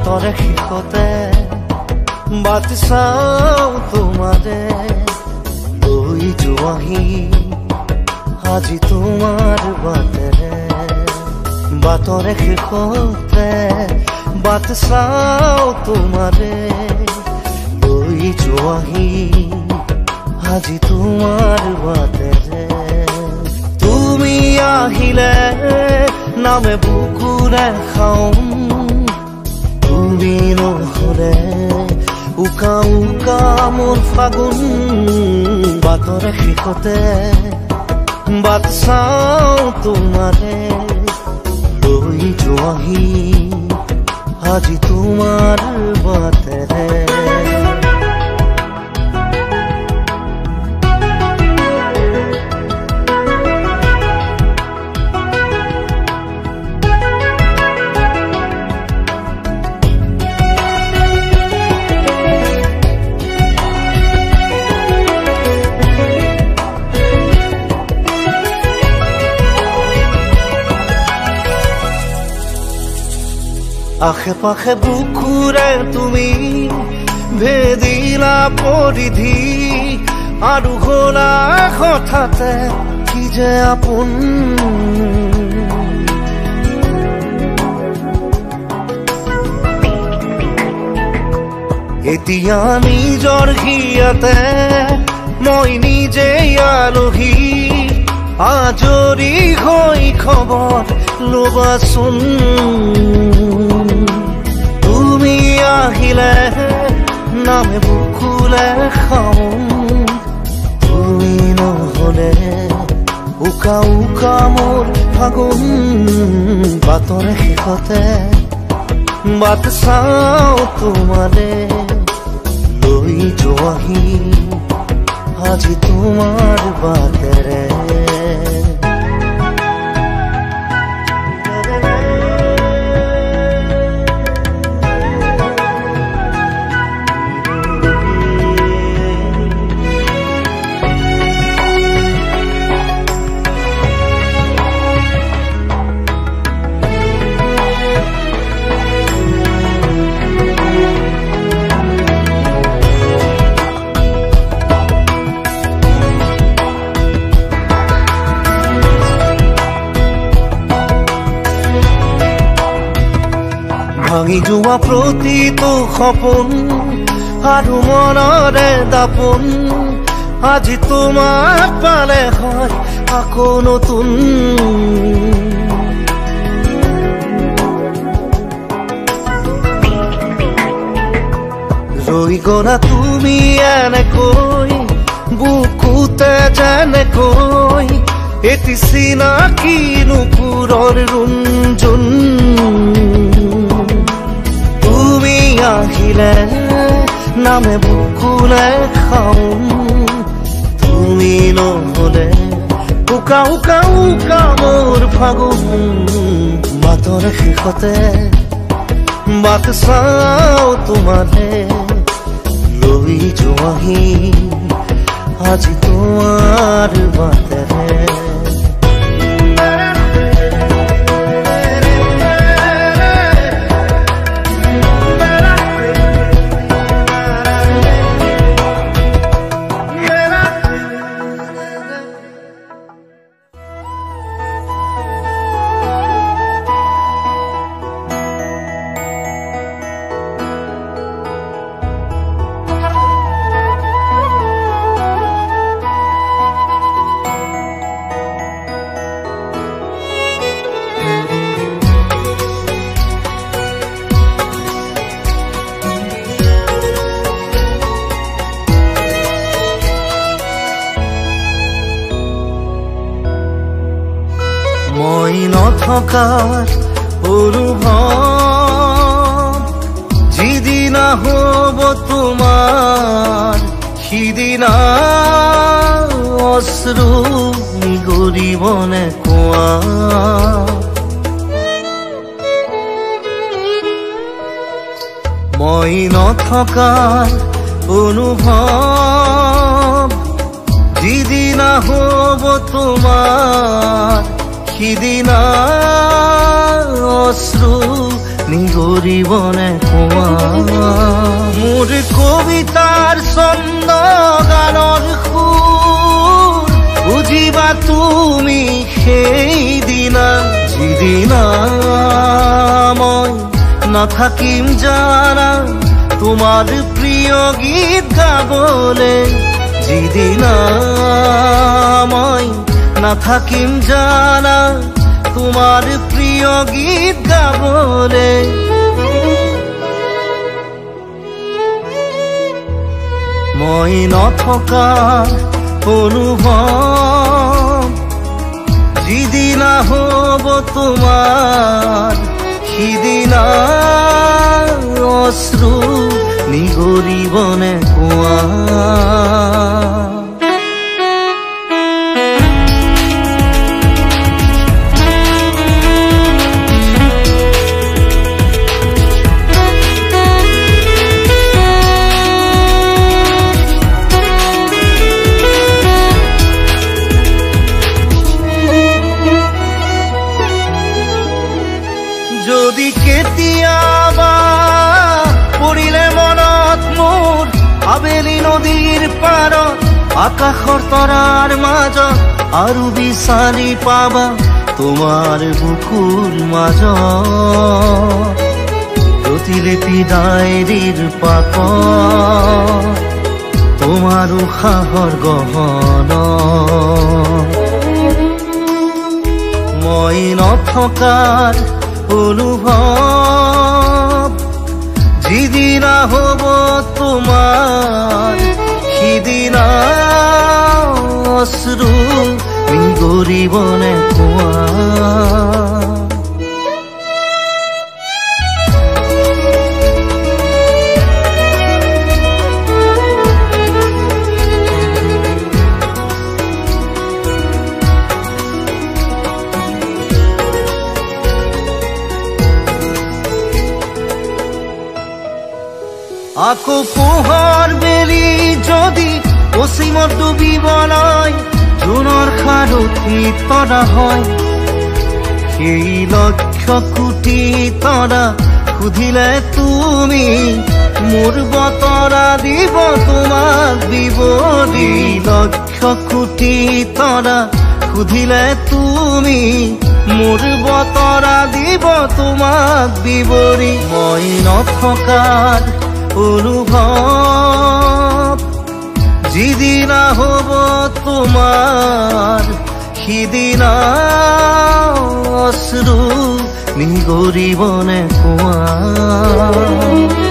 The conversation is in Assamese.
বাটৰে শেষতে বাট চাওঁ তোমাৰে লৈ যোৱাহি আজি তোমাৰ বাটেৰে বাটৰে শেষতে বাট চাওঁ তোমাৰে লৈ যোৱাহি আজি তোমাৰ বাটেৰে তুমি আহিলে নামে বুকুৰে খাওঁ তুমি নহ'লে উকা উকা মোৰ ফাগুন বাটৰে শেষতে বাট চাওঁ তোমাৰে লৈ যোৱাহি আজি তোমাৰ বাটেৰে আশে পাশে বুকুৰে তুমি ভেদিলা পৰিধি আৰু গলা হঠাতে কি যে আপোন এতিয়া নিজৰ হিয়াতে মই নিজে আলহী আজৰি হৈ খবৰ ল'বাচোন তুমি আহিলে নামে বুকুলে খাওঁ তুমি নহ'লে উকা উকা মোৰ ফাগুন বাটৰে শেষতে বাট চাওঁ তোমাৰে লৈ যোৱাহি আজি তোমাৰ বাটেৰে ভাঙি যোৱা প্ৰতিটো সপোন আৰু মনৰে দাপোন আজি তোমাক পালে হয় আকৌ নতুন ৰৈ গলা তুমি এনেকৈ বুকুতে যেনেকৈ এটি চিনাকি নুপুৰৰ ৰুণজুন তুমি আহিলে নামে বুকুলে খাওঁ তুমি নহ'লে উকা উকা উকা মোৰ ফাগুন বাটৰে শেষতে বাট চাওঁ তোমাৰে লৈ যোৱাহি আজি তোমাৰ বাটেৰে মই নথকাৰ অনুভৱ যিদিনা হ'ব তোমাৰ সিদিনা অশ্ৰু নিগৰিবনে কোৱা মই নথকাৰ অনুভৱ যিদিনা হ'ব তোমাৰ সিদিনা অশ্ৰু নিগৰিবনে কোৱা মোৰ কবিতাৰ ছন্দ গানৰ সুৰ বুজিবা তুমি সেইদিনা যিদিনা মই নাথাকিম জানা তোমাৰ প্ৰিয় গীত গাবলে যিদিনা মই নাথাকিম জানা তোমাৰ প্ৰিয় গীত গাবলে মই নথকা অনুভৱ যিদিনা হ'ব তোমাৰ সিদিনা অশ্ৰু নিগৰিবনে কোৱা যদি কেতিয়াবা পৰিলে মনত মোৰ আবেলি নদীৰ পাৰত আকাশৰ তৰাৰ মাজত আৰু বিচাৰি পাবা তোমাৰ বুকুৰ মাজত প্ৰতিলিপি ডায়েৰীৰ পাতত তোমাৰ উশাহৰ গহনত মই নথকাৰ অনুভৱ যিদিনা হ'ব তোমাৰ সিদিনা অশ্ৰু নিগৰিবনে কোৱা আকৌ পোহৰ বেলি যদি অসীমত ডুবিবলৈ জোনৰ সাৰথি তৰা হয় সেই লক্ষ কোটি তৰা সুধিলে তুমি মোৰ বতৰা দিব তোমাক বিৱৰি লক্ষ কোটি তৰা সুধিলে তুমি মোৰ বতৰা দিব তোমাক বিৱৰি মই নথকাৰ অনুভৱ যিদিনা হ'ব তোমাৰ সিদিনা অশ্ৰু নিগৰিবনে কোৱা